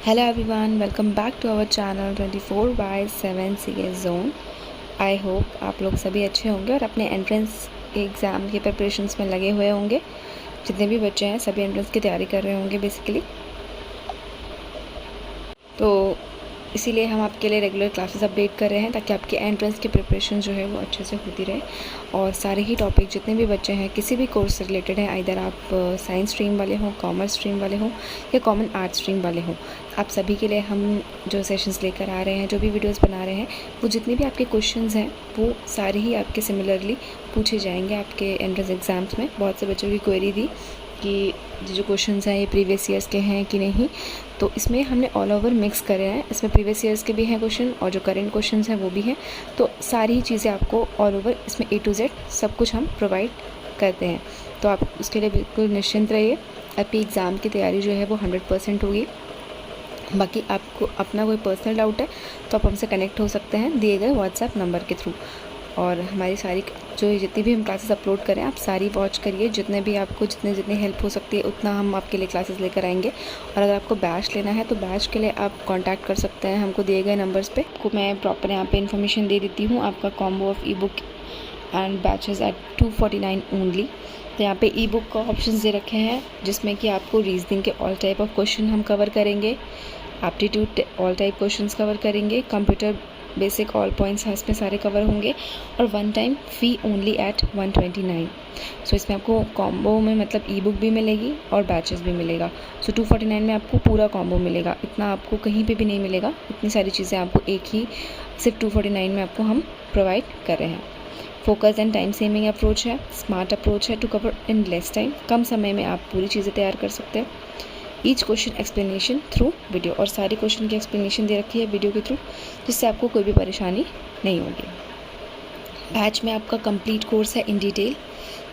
Hello everyone, welcome back to our channel 24/7 CS zone. I hope आप लोग सभी अच्छे होंगे और अपने एंट्रेंस एग्ज़ाम के प्रिपरेशंस में लगे हुए होंगे। जितने भी बच्चे हैं सभी एंट्रेंस की तैयारी कर रहे होंगे बेसिकली। तो इसीलिए हम आपके लिए रेगुलर क्लासेस अपडेट कर रहे हैं ताकि आपके एंट्रेंस की प्रिपरेशन जो है वो अच्छे से होती रहे। और सारे ही टॉपिक जितने भी बच्चे हैं किसी भी कोर्स से रिलेटेड हैं, आइदर आप साइंस स्ट्रीम वाले हों, कॉमर्स स्ट्रीम वाले हों या कॉमन आर्ट स्ट्रीम वाले हों, आप सभी के लिए हम जो सेशंस लेकर आ रहे हैं, जो भी वीडियोस बना रहे हैं, वो जितने भी आपके क्वेश्चंस हैं वो सारे ही आपके सिमिलरली पूछे जाएंगे आपके एंट्रेंस एग्ज़ाम्स में। बहुत से बच्चों की क्वेरी थी कि जो क्वेश्चंस हैं ये प्रीवियस ईयर्स के हैं कि नहीं, तो इसमें हमने ऑल ओवर मिक्स करे हैं। इसमें प्रीवियस ईयर्स के भी हैं क्वेश्चन और जो करेंट क्वेश्चंस हैं वो भी हैं। तो सारी ही चीज़ें आपको ऑल ओवर इसमें A to Z सब कुछ हम प्रोवाइड करते हैं। तो आप उसके लिए बिल्कुल निश्चिंत रहिए। आपकी एग्ज़ाम की तैयारी जो है वो 100% होगी। बाकी आपको अपना कोई पर्सनल डाउट है तो आप हमसे कनेक्ट हो सकते हैं दिए गए व्हाट्सएप नंबर के थ्रू। और हमारी सारी जो जितनी भी हम क्लासेस अपलोड करें आप सारी वॉच करिए। जितने भी आपको जितनी हेल्प हो सकती है उतना हम आपके लिए क्लासेस लेकर आएंगे। और अगर आपको बैच लेना है तो बैच के लिए आप कांटेक्ट कर सकते हैं हमको दिए गए नंबर्स पे। को मैं प्रॉपर यहाँ पे इन्फॉर्मेशन दे देती हूँ। आपका combo of ebook and batches at 249 only. तो यहाँ पे ई बुक का ऑप्शन दे रखे हैं जिसमें कि आपको रीजनिंग के ऑल टाइप ऑफ क्वेश्चन हम कवर करेंगे, aptitude all type questions cover करेंगे, कंप्यूटर बेसिक ऑल पॉइंट्स इसमें सारे कवर होंगे और वन टाइम फ़ी ओनली एट 129। सो इसमें आपको कॉम्बो में मतलब ई बुक भी मिलेगी और बैचेस भी मिलेगा। सो 249 में आपको पूरा कॉम्बो मिलेगा। इतना आपको कहीं पे भी नहीं मिलेगा। इतनी सारी चीज़ें आपको एक ही सिर्फ 249 में आपको हम प्रोवाइड कर रहे हैं। Focus and time saving approach है, स्मार्ट अप्रोच है to cover in less time. कम समय में आप पूरी चीज़ें तैयार कर सकते हैं। Each question explanation through video, और सारे क्वेश्चन की एक्सप्लेनेशन दे रखी है वीडियो के थ्रू, जिससे आपको कोई भी परेशानी नहीं होगी। बैच में आपका कंप्लीट कोर्स है in detail,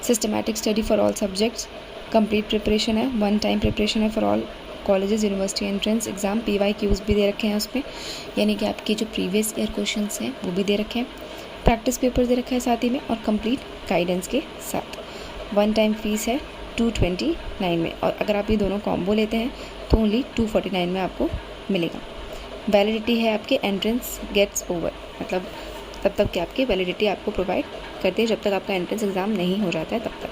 systematic study for all subjects, complete preparation है, वन टाइम प्रिपरेशन है for all colleges, university entrance exam. PYQs भी दे रखे हैं उसमें, यानी कि आपके जो प्रीवियस ईयर क्वेश्चन हैं वो भी दे रखे हैं। प्रैक्टिस पेपर दे रखा है साथ ही में और कंप्लीट गाइडेंस के साथ। वन टाइम फीस है 229 में, और अगर आप ये दोनों कॉम्बो लेते हैं तो ओनली 249 में आपको मिलेगा। वैलिडिटी है आपके एंट्रेंस गेट्स ओवर, मतलब तब तक कि आपकी वैलिडिटी आपको प्रोवाइड करते हैं जब तक आपका एंट्रेंस एग्ज़ाम नहीं हो जाता है तब तक।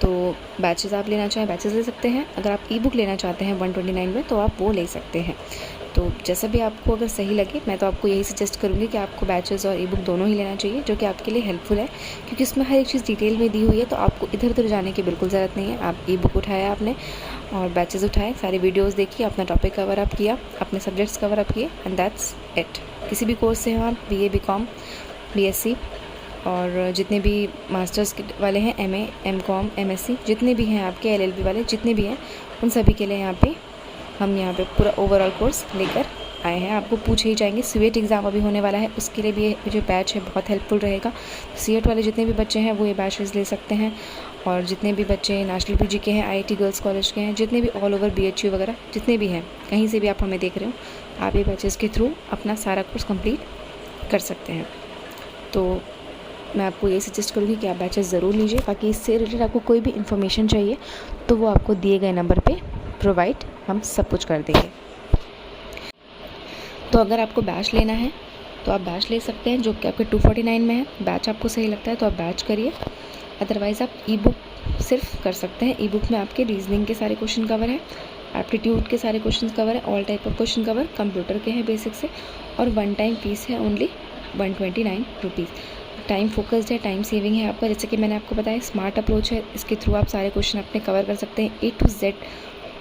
तो बैचेस आप लेना चाहें बैचेस ले सकते हैं। अगर आप ई बुक लेना चाहते हैं 129 में तो आप वो ले सकते हैं। तो जैसा भी आपको अगर सही लगे, मैं तो आपको यही सजेस्ट करूँगी कि आपको बैचेस और ई बुक दोनों ही लेना चाहिए, जो कि आपके लिए हेल्पफुल है क्योंकि इसमें हर एक चीज़ डिटेल में दी हुई है। तो आपको इधर उधर जाने की बिल्कुल ज़रूरत नहीं है। आप ई बुक उठाया आपने और बैचेस उठाए, सारी वीडियोज़ देखिए, अपना टॉपिक कवर अप किया, अपने सब्जेक्ट्स कवर अप किए एंड दैट्स इट। किसी भी कोर्स से हो आप, BA BCom BSc और जितने भी मास्टर्स वाले हैं, MA MCom MSc जितने भी हैं आपके, LLB वाले जितने भी हैं, उन सभी के लिए हम यहाँ पे पूरा ओवरऑल कोर्स लेकर आए हैं। आपको पूछे ही जाएंगे। CUET एग्ज़ाम अभी होने वाला है, उसके लिए भी ये जो बैच है बहुत हेल्पफुल रहेगा। CUET वाले जितने भी बच्चे हैं वो ये बैचेस ले सकते हैं, और जितने भी बच्चे नेशनल PG के हैं, IIT गर्ल्स कॉलेज के हैं, जितने भी ऑल ओवर BHU वगैरह जितने भी हैं, कहीं से भी आप हमें देख रहे हो, आप ये बैचेस के थ्रू अपना सारा कोर्स कंप्लीट कर सकते हैं। तो मैं आपको ये सजेस्ट करूँगी कि आप बैचेस ज़रूर लीजिए। बाकी इससे रिलेटेड आपको कोई भी इन्फॉर्मेशन चाहिए तो वो आपको दिए गए नंबर पे प्रोवाइड हम सब कुछ कर देंगे। तो अगर आपको बैच लेना है तो आप बैच ले सकते हैं, जो कि आपके 249 में है। बैच आपको सही लगता है तो आप बैच करिए, अदरवाइज़ आप ई बुक सिर्फ कर सकते हैं। ई बुक में आपके रीजनिंग के सारे क्वेश्चन कवर है, एप्टीट्यूड के सारे क्वेश्चन कवर है, all type of question cover, computer के हैं बेसिक से, और वन टाइम फीस है ओनली 129 रुपीज़। टाइम फोकस्ड है, टाइम सेविंग है आपका, जैसे कि मैंने आपको बताया। स्मार्ट अप्रोच है, इसके थ्रू आप सारे क्वेश्चन अपने कवर कर सकते हैं। A to Z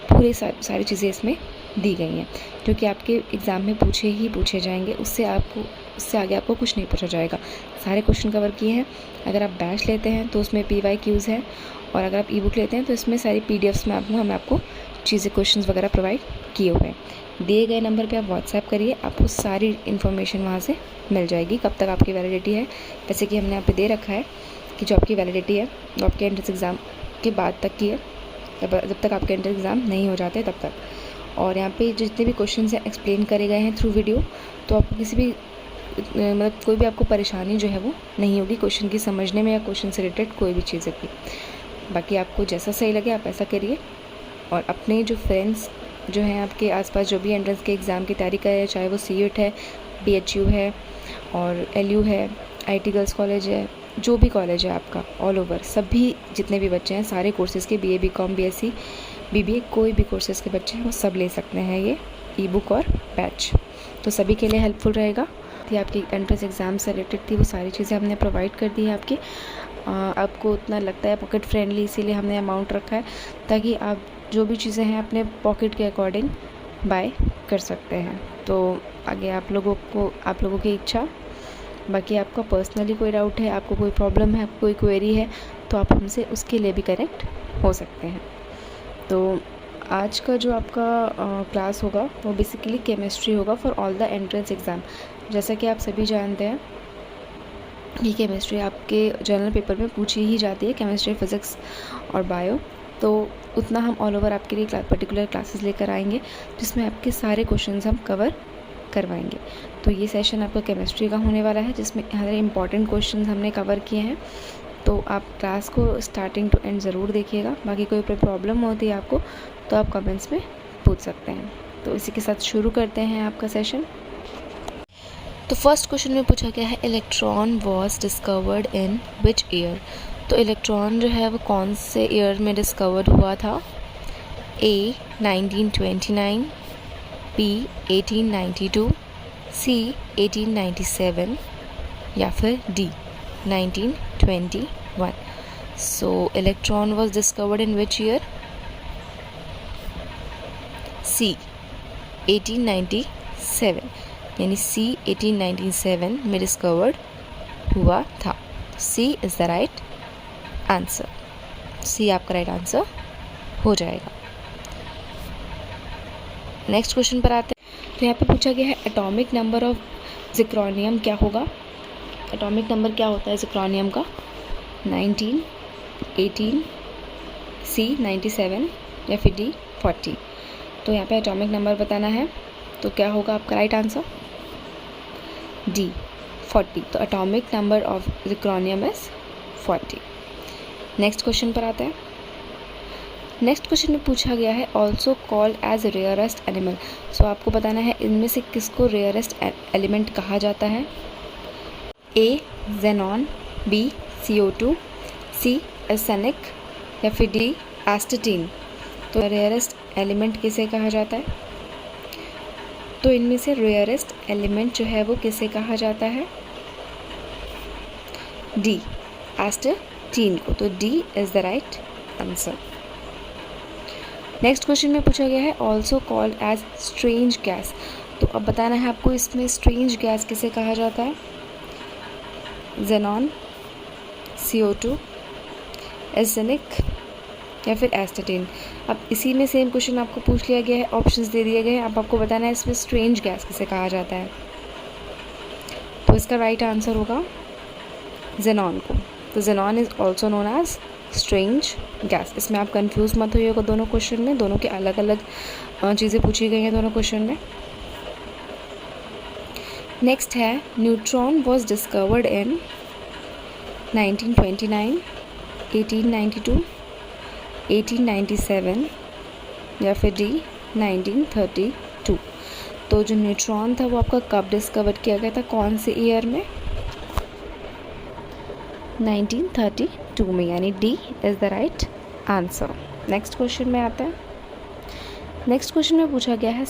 पूरे सारी चीज़ें इसमें दी गई हैं जो कि आपके एग्ज़ाम में पूछे जाएंगे। उससे आगे आपको कुछ नहीं पूछा जाएगा। सारे क्वेश्चन कवर किए हैं। अगर आप बैच लेते हैं तो उसमें PYQs है, और अगर आप ई बुक लेते हैं तो इसमें सारी PDFs में हम आपको चीज़ें क्वेश्चंस वगैरह प्रोवाइड किए हुए हैं। दिए गए नंबर पे आप व्हाट्सएप करिए, आपको सारी इन्फॉर्मेशन वहाँ से मिल जाएगी। कब तक आपकी वैलिडिटी है, जैसे कि हमने यहाँ पे दे रखा है कि जो आपकी वैलिडिटी है वो आपके एंट्रेंस एग्ज़ाम के बाद तक की है, जब तक आपके एंट्रेंस एग्ज़ाम नहीं हो जाते तब तक। और यहाँ पे जितने भी क्वेश्चन हैं एक्सप्लेन करे गए हैं थ्रू वीडियो, तो आपको किसी भी मतलब कोई भी आपको परेशानी जो है वो नहीं होगी क्वेश्चन की समझने में या क्वेश्चन से रिलेटेड कोई भी चीज़ें की। बाकी आपको जैसा सही लगे आप ऐसा करिए, और अपने जो फ्रेंड्स जो हैं आपके आसपास जो भी एंट्रेंस के एग्ज़ाम की तैयारी कर रहे हैं, चाहे वो CUET है, BHU है और LU है, IT गर्ल्स कॉलेज है, जो भी कॉलेज है आपका ऑल ओवर, सभी जितने भी बच्चे हैं सारे कोर्सेज़ के BA BCom BSc BBA कोई भी कोर्सेज़ के बच्चे हैं वो सब ले सकते हैं ये ई-बुक और बैच। तो सभी के लिए हेल्पफुल रहेगा। थी आपकी एंट्रेंस एग्ज़ाम से रिलेटेड थी वो सारी चीज़ें हमने प्रोवाइड कर दी है आपकी। आपको उतना लगता है पॉकेट फ्रेंडली, इसीलिए हमने अमाउंट रखा है ताकि आप जो भी चीज़ें हैं अपने पॉकेट के अकॉर्डिंग बाय कर सकते हैं। तो आगे आप लोगों की इच्छा। बाकी आपका पर्सनली कोई डाउट है, आपको कोई प्रॉब्लम है, आपको कोई क्वेरी है तो आप हमसे उसके लिए भी कनेक्ट हो सकते हैं। तो आज का जो आपका क्लास होगा वो बेसिकली केमिस्ट्री होगा for all the entrance exam. जैसा कि आप सभी जानते हैं कि केमिस्ट्री आपके जनरल पेपर में पूछी ही जाती है, केमिस्ट्री, फिज़िक्स और बायो। तो उतना हम ऑल ओवर आपके लिए पर्टिकुलर क्लासेस लेकर आएंगे जिसमें आपके सारे क्वेश्चंस हम कवर करवाएंगे। तो ये सेशन आपका केमिस्ट्री का होने वाला है जिसमें सारे इंपॉर्टेंट क्वेश्चंस हमने कवर किए हैं। तो आप क्लास को स्टार्टिंग टू एंड ज़रूर देखिएगा। बाकी कोई प्रॉब्लम होती है आपको तो आप कमेंट्स में पूछ सकते हैं। तो इसी के साथ शुरू करते हैं आपका सेशन। तो फर्स्ट क्वेश्चन में पूछा गया है electron was discovered in which year. तो इलेक्ट्रॉन जो है वो कौन से ईयर में डिस्कवर्ड हुआ था? A 1929, B 1892, C 1897 या फिर D 1921। So electron was discovered in which year? C 1897, यानी C 1897 में डिस्कवर्ड हुआ था। C is the right answer. C आपका राइट आंसर हो जाएगा। नेक्स्ट क्वेश्चन पर आते हैं। तो यहाँ पे पूछा गया है एटॉमिक नंबर ऑफ ज़िक्रोनियम क्या होगा? एटॉमिक नंबर क्या होता है ज़िक्रोनियम का? 19, 18, C 97 या फिर D 40। तो यहाँ पे एटॉमिक नंबर बताना है तो क्या होगा आपका राइट आंसर? D 40। तो atomic number of zirconium is 40। Next question पर आते हैं। नेक्स्ट क्वेश्चन में पूछा गया है also called as rarest element. So आपको बताना है इनमें से किसको रेयरेस्ट एलिमेंट कहा जाता है? A xenon, B CO2, C arsenic या फिर D एस्टेटीन। तो रेयरेस्ट एलिमेंट किसे कहा जाता है? तो इनमें से रेयरेस्ट एलिमेंट जो है वो किसे कहा जाता है? D एस्टेटीन को। तो D is the right answer. Next question में पूछा गया है also called as strange gas. तो अब बताना है आपको इसमें स्ट्रेंज गैस किसे कहा जाता है? ज़ेनॉन, CO2, आर्सेनिक या फिर एस्टेटीन। अब इसी में सेम क्वेश्चन आपको पूछ लिया गया है, ऑप्शंस दे दिए गए हैं। अब आपको बताना है इसमें स्ट्रेंज गैस किसे कहा जाता है। तो इसका राइट आंसर होगा ज़ेनॉन को। तो xenon is also known as strange gas. इसमें आप कंफ्यूज मत होइएगा दोनों क्वेश्चन में, दोनों के अलग अलग चीज़ें पूछी गई हैं दोनों क्वेश्चन में। नेक्स्ट है न्यूट्रॉन वॉज डिस्कवर्ड इन 1929, 1892, 1897 या फिर D 1932। तो जो न्यूट्रॉन था वो आपका कब डिस्कवर किया गया था, कौन से ईयर में? 1932 में, यानी D is the right answer. Next question में आता है। नेक्स्ट क्वेश्चन में पूछा गया है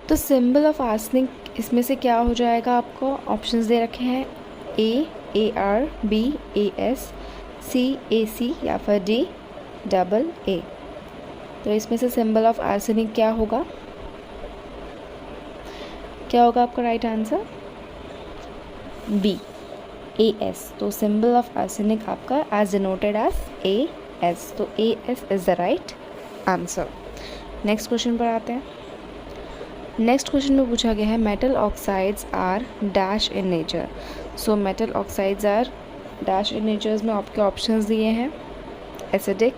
तो सिंबल ऑफ आर्सेनिक इसमें से क्या हो जाएगा? आपको ऑप्शंस दे रखे हैं A AR, B AS, C AC या फिर D AA। तो इसमें से सिंबल ऑफ आर्सेनिक क्या होगा? क्या होगा आपका राइट आंसर? B AS। तो सिंबल ऑफ आर्सेनिक आपका एज डिनोटेड एज AS। तो AS is the right answer. Next question पर आते हैं। नेक्स्ट क्वेश्चन में पूछा गया है metal oxides are dash in nature. So metal oxides are dash in natures में आपके ऑप्शंस दिए हैं एसिडिक,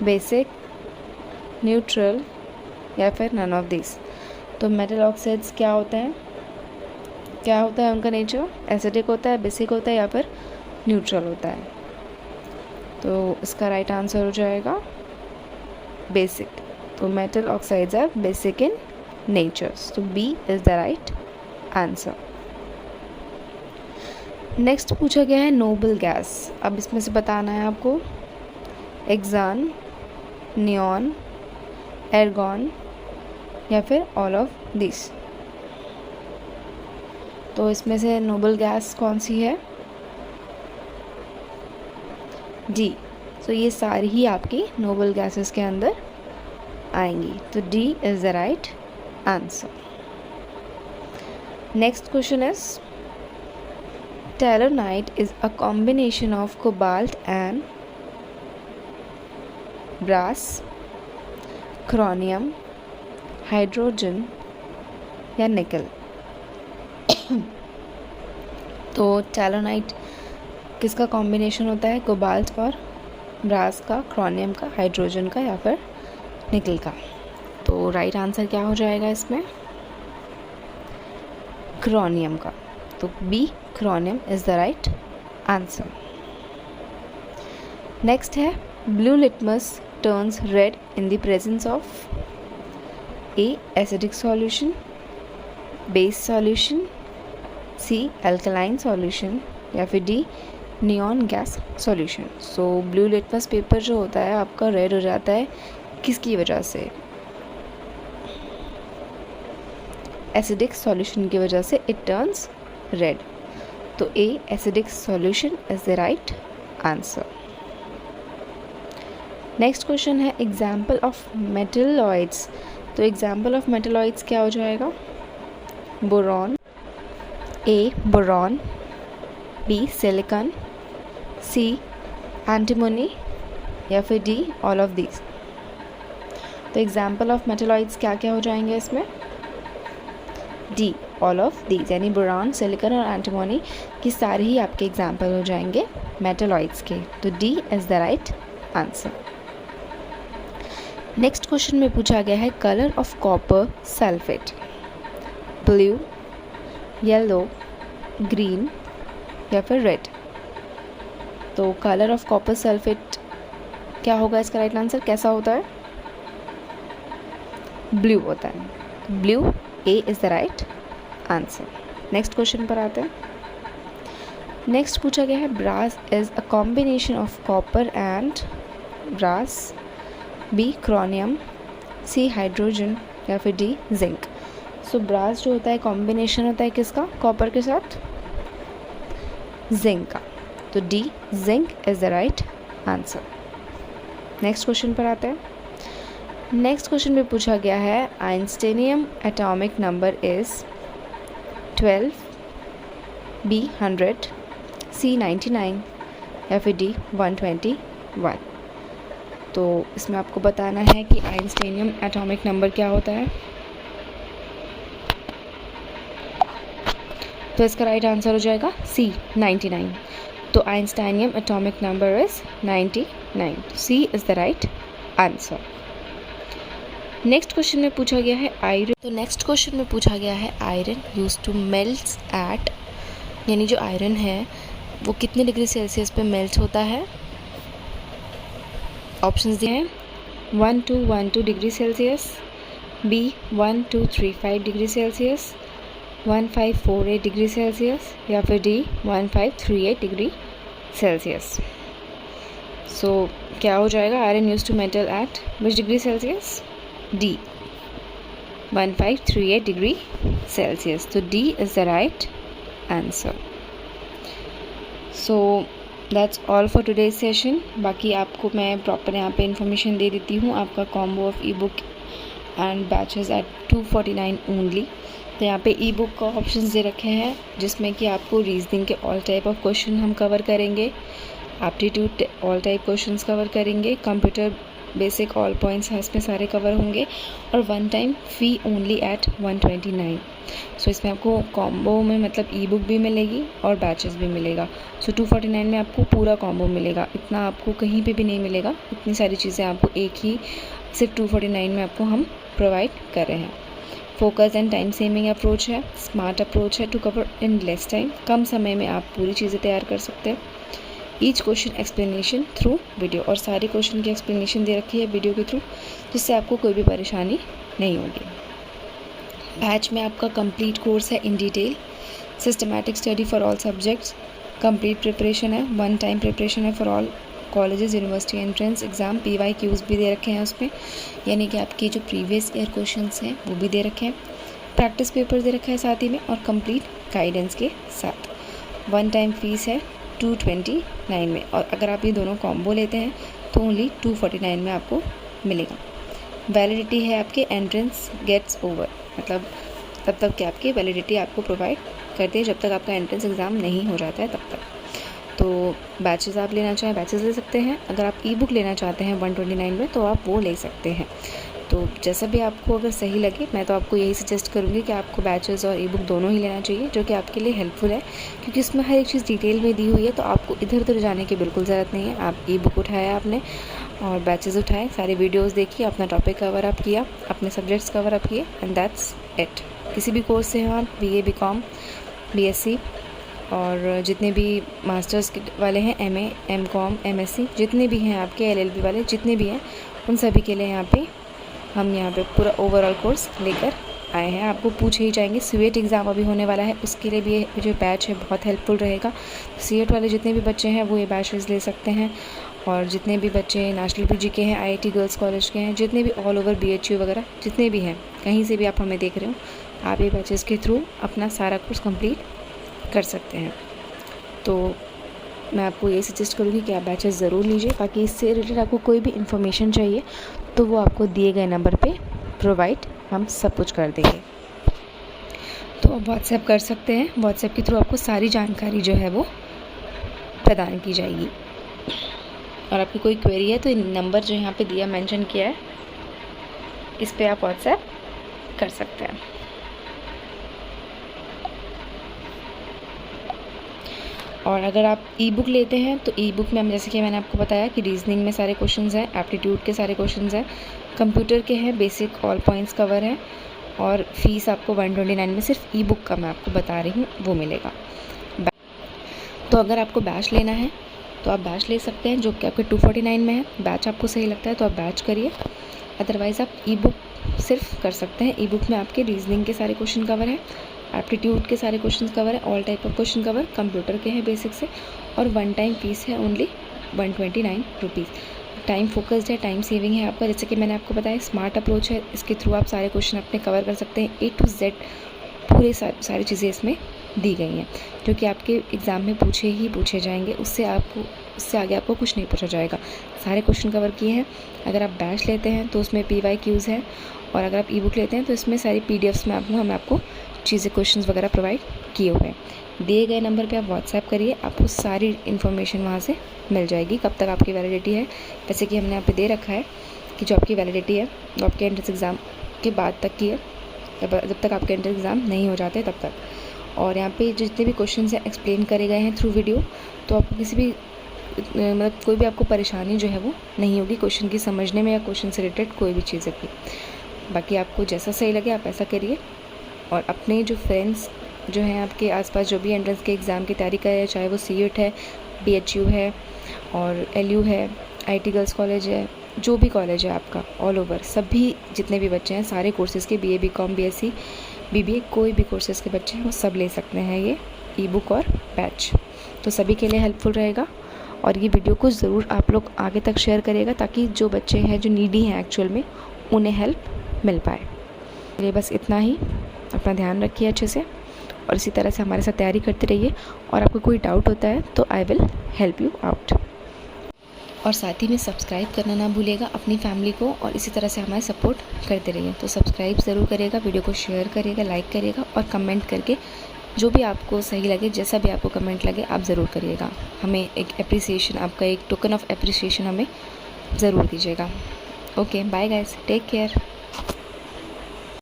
बेसिक, न्यूट्रल या फिर नन ऑफ दिस। तो मेटल ऑक्साइड्स क्या होते हैं, क्या होता है उनका नेचर? एसिडिक होता है, बेसिक होता है या फिर न्यूट्रल होता है। तो इसका राइट आंसर हो जाएगा बेसिक। तो metal oxides are basic in nature, तो B is the right answer. Next पूछा गया है नोबल गैस। अब इसमें से बताना है आपको एक्सान, नियॉन, एर्गॉन या फिर ऑल ऑफ दिस। तो इसमें से नोबल गैस कौन सी है? डी। तो ये सारी ही आपकी नोबल गैसेस के अंदर आएंगी, तो D is the right answer. Next question is stellite is a combination of cobalt and brass, chromium, hydrogen या निकल। तो टेलोनाइट किसका कॉम्बिनेशन होता है? कोबाल्ट और ब्रास का, क्रोनियम का, हाइड्रोजन का या फिर निकल का। तो राइट आंसर क्या हो जाएगा इसमें? क्रोनियम का। तो B, chromium is the right answer. Next है blue litmus turns red in the presence of A acidic solution, base solution, C alkaline solution या फिर D neon gas solution. So blue litmus paper जो होता है आपका red हो जाता है किसकी वजह से? एसिडिक सॉल्यूशन की वजह से इट टर्न्स रेड। तो A acidic solution is the right answer. Next question है एग्जाम्पल ऑफ मेटलॉइड्स। तो एग्जाम्पल ऑफ मेटलॉइड्स क्या हो जाएगा? Boron, A boron, B silicon, C antimony या फिर डी ऑल ऑफ दीज। तो एग्जाम्पल ऑफ मेटलॉइड्स क्या क्या हो जाएंगे इसमें? डी ऑल ऑफ दीज, यानी बोरॉन, सिलिकॉन और एंटीमोनी की सारे ही आपके एग्जाम्पल हो जाएंगे मेटलॉइड्स के। तो D is the right answer. Next question में पूछा गया है colour of copper sulphate, blue, yellow, green या फिर रेड। तो कलर ऑफ कॉपर सल्फेट क्या होगा इसका राइट आंसर? कैसा होता है? ब्लू होता है। Blue, A is the right answer. Next question पर आते हैं। नेक्स्ट पूछा गया है brass is a combination of copper and brass, B chromium, C hydrogen या फिर डी जिंक। सो ब्रास जो होता है कॉम्बिनेशन होता है किसका? कॉपर के साथ जिंक का। तो D zinc is the right answer. Next question पर आते हैं। नेक्स्ट क्वेश्चन में पूछा गया है einsteinium atomic number is 12, B 100, C 99 या फिर डी 121। तो इसमें आपको बताना है कि आइंस्टाइनियम एटॉमिक नंबर क्या होता है। तो इसका राइट आंसर हो जाएगा सी 99। तो einsteinium atomic number is 99। C is the right answer. Next question में पूछा गया है आयरन। तो नेक्स्ट क्वेश्चन में पूछा गया है iron use to melt at, यानी जो आयरन है वो कितने डिग्री सेल्सियस पे मेल्ट होता है? ऑप्शंस दिए हैं 1212 degree Celsius, B 1235 degree Celsius, 1548 degree Celsius या फिर डी 1538 डिग्री सेल्सियस। सो क्या हो जाएगा? Iron use to metal at which degree Celsius? D 1538 degree Celsius. तो D is the right answer. So that's all for today's session. बाकी आपको मैं proper यहाँ पे इन्फॉर्मेशन दे देती हूँ। आपका combo of ebook and batches at 249 only. तो यहाँ पे ई बुक का ऑप्शंस दे रखे हैं जिसमें कि आपको रीजनिंग के ऑल टाइप ऑफ क्वेश्चन हम कवर करेंगे, aptitude all type questions cover करेंगे, कंप्यूटर बेसिक ऑल पॉइंट्स हैं इसमें सारे कवर होंगे और वन टाइम फ़ी ओनली एट 129। सो इसमें आपको कॉम्बो में मतलब ई बुक भी मिलेगी और बैचेस भी मिलेगा। सो 249 में आपको पूरा कॉम्बो मिलेगा। इतना आपको कहीं पे भी नहीं मिलेगा। इतनी सारी चीज़ें आपको एक ही सिर्फ 249 में आपको हम प्रोवाइड कर रहे हैं। Focus and time saving approach है, स्मार्ट अप्रोच है to cover in less time. कम समय में आप पूरी चीज़ें तैयार कर सकते हैं। Each question explanation through video, और सारी क्वेश्चन की एक्सप्लेनेशन दे रखी है वीडियो के थ्रू, जिससे आपको कोई भी परेशानी नहीं होगी। बैच में आपका कंप्लीट कोर्स है in detail, systematic study for all subjects, complete preparation है, 1 टाइम प्रिपरेशन है for all colleges, university entrance exam, PYQs भी दे रखे हैं उसमें, यानी कि आपके जो प्रीवियस ईयर क्वेश्चंस हैं वो भी दे रखे हैं, प्रैक्टिस पेपर दे रखा है साथ ही में, और कंप्लीट गाइडेंस के साथ। 1 टाइम फीस है 229 में, और अगर आप ये दोनों कॉम्बो लेते हैं तो ओनली 249 में आपको मिलेगा। वैलिडिटी है आपके एंट्रेंस गेट्स ओवर, मतलब तब तक कि आपकी वैलिडिटी आपको प्रोवाइड करती है जब तक आपका एंट्रेंस एग्ज़ाम नहीं हो जाता है तब तक। तो बैचेस आप लेना चाहें बैचेस ले सकते हैं, अगर आप ई बुक लेना चाहते हैं 129 में तो आप वो ले सकते हैं। तो जैसा भी आपको अगर सही लगे, मैं तो आपको यही सजेस्ट करूँगी कि आपको बैचेस और ई बुक दोनों ही लेना चाहिए, जो कि आपके लिए हेल्पफुल है, क्योंकि इसमें हर एक चीज़ डिटेल में दी हुई है, तो आपको इधर उधर जाने की बिल्कुल ज़रूरत नहीं है। आप ई बुक उठाया आपने और बैचेस उठाए, सारे वीडियोज़ देखिए, अपना टॉपिक कवर अप किया, अपने सब्जेक्ट्स कवर अप किए, एंड दैट्स इट। किसी भी कोर्स से हैं आप, BA BCom BSc, और जितने भी मास्टर्स वाले हैं, MA MCom MSc, जितने भी हैं आपके LLB वाले जितने भी हैं, उन सभी के लिए हम यहाँ पे पूरा ओवरऑल कोर्स लेकर आए हैं। आपको पूछे ही जाएंगे, CUET एग्ज़ाम अभी होने वाला है, उसके लिए भी ये जो बैच है बहुत हेल्पफुल रहेगा। CUET वाले जितने भी बच्चे हैं वो ये बैचेस ले सकते हैं, और जितने भी बच्चे नेशनल PG के हैं, IIT गर्ल्स कॉलेज के हैं, जितने भी ऑल ओवर BHU वगैरह जितने भी हैं, कहीं से भी आप हमें देख रहे हो, आप ये बैचेस के थ्रू अपना सारा कोर्स कंप्लीट कर सकते हैं। तो मैं आपको ये सजेस्ट करूँगी कि आप बैचेस ज़रूर लीजिए, ताकि इससे रिलेटेड आपको कोई भी इन्फॉर्मेशन चाहिए तो वो आपको दिए गए नंबर पे प्रोवाइड हम सब कुछ कर देंगे। तो आप व्हाट्सएप कर सकते हैं, व्हाट्सएप के थ्रू आपको सारी जानकारी जो है वो प्रदान की जाएगी। और आपकी कोई क्वेरी है तो नंबर जो यहाँ पे दिया मेंशन किया है, इस पे आप व्हाट्सएप कर सकते हैं। और अगर आप ई बुक लेते हैं तो ई बुक में हम, जैसे कि मैंने आपको बताया कि रीजनिंग में सारे क्वेश्चंस हैं, एप्टीट्यूड के सारे क्वेश्चंस हैं, कंप्यूटर के हैं, बेसिक ऑल पॉइंट्स कवर है, और फीस आपको 129 में सिर्फ ई बुक का मैं आपको बता रही हूँ वो मिलेगा। तो अगर आपको बैच लेना है तो आप बैच ले सकते हैं, जो कि आपके 249 में है। बैच आपको सही लगता है तो आप बैच करिए, अदरवाइज़ आप ई बुक सिर्फ कर सकते हैं। ई बुक में आपके रीजनिंग के सारे क्वेश्चन कवर है, एप्टीट्यूड के सारे क्वेश्चन कवर है, all type of question cover, computer के हैं बेसिक से, और 1 टाइम फीस है ओनली 129 रुपीज़। टाइम फोकस्ड है, टाइम सेविंग है आपका, जैसे कि मैंने आपको बताया, स्मार्ट अप्रोच है, इसके थ्रू आप सारे क्वेश्चन अपने कवर कर सकते हैं। A to Z पूरे सारी चीज़ें इसमें दी गई हैं, जो कि आपके एग्ज़ाम में पूछे जाएंगे, उससे आगे आपको कुछ नहीं पूछा जाएगा। सारे क्वेश्चन कवर किए हैं। अगर आप बैच लेते हैं तो उसमें PYQs है, और अगर आप ई बुक लेते हैं तो इसमें सारी PDFs में हमें आपको चीज़ें क्वेश्चंस वगैरह प्रोवाइड किए हुए हैं। दिए गए नंबर पे आप व्हाट्सएप करिए, आपको सारी इन्फॉर्मेशन वहाँ से मिल जाएगी। कब तक आपकी वैलिडिटी है, जैसे कि हमने यहाँ पे दे रखा है कि जो आपकी वैलिडिटी है वो आपके एंट्रेंस एग्ज़ाम के बाद तक की है, जब तक आपके एंट्रेंस एग्ज़ाम नहीं हो जाते तब तक। और यहाँ पे जितने भी क्वेश्चन हैं एक्सप्लेन करे गए हैं थ्रू वीडियो, तो आपको किसी भी मतलब कोई भी आपको परेशानी जो है वो नहीं होगी क्वेश्चन की समझने में, या क्वेश्चन से रिलेटेड कोई भी चीज़ें की। बाकी आपको जैसा सही लगे आप ऐसा करिए, और अपने जो फ्रेंड्स जो हैं आपके आसपास, जो भी एंट्रेंस के एग्ज़ाम की तैयारी कर रहे हैं, चाहे वो CUET है, BHU है, और LU है, IIT गर्ल्स कॉलेज है, जो भी कॉलेज है आपका ऑल ओवर, सभी जितने भी बच्चे हैं सारे कोर्सेज़ के, BA BCom BSc BBA, कोई भी कोर्सेज़ के बच्चे हैं वो सब ले सकते हैं ये ई बुक और बैच। तो सभी के लिए हेल्पफुल रहेगा, और ये वीडियो को ज़रूर आप लोग आगे तक शेयर करिएगा, ताकि जो बच्चे हैं जो नीडी हैं एक्चुअल में, उन्हें हेल्प मिल पाए। चलिए बस इतना ही, अपना ध्यान रखिए अच्छे से, और इसी तरह से हमारे साथ तैयारी करते रहिए। और आपको कोई डाउट होता है तो I will help you out. और साथ ही में सब्सक्राइब करना ना भूलिएगा अपनी फैमिली को, और इसी तरह से हमारे सपोर्ट करते रहिए। तो सब्सक्राइब ज़रूर करिएगा, वीडियो को शेयर करिएगा, लाइक करिएगा, और कमेंट करके जो भी आपको सही लगे, जैसा भी आपको कमेंट लगे आप ज़रूर करिएगा। हमें एक एप्रिसिएशन, आपका एक टोकन ऑफ एप्रिसिएशन हमें ज़रूर दीजिएगा। Okay, bye guys, take care.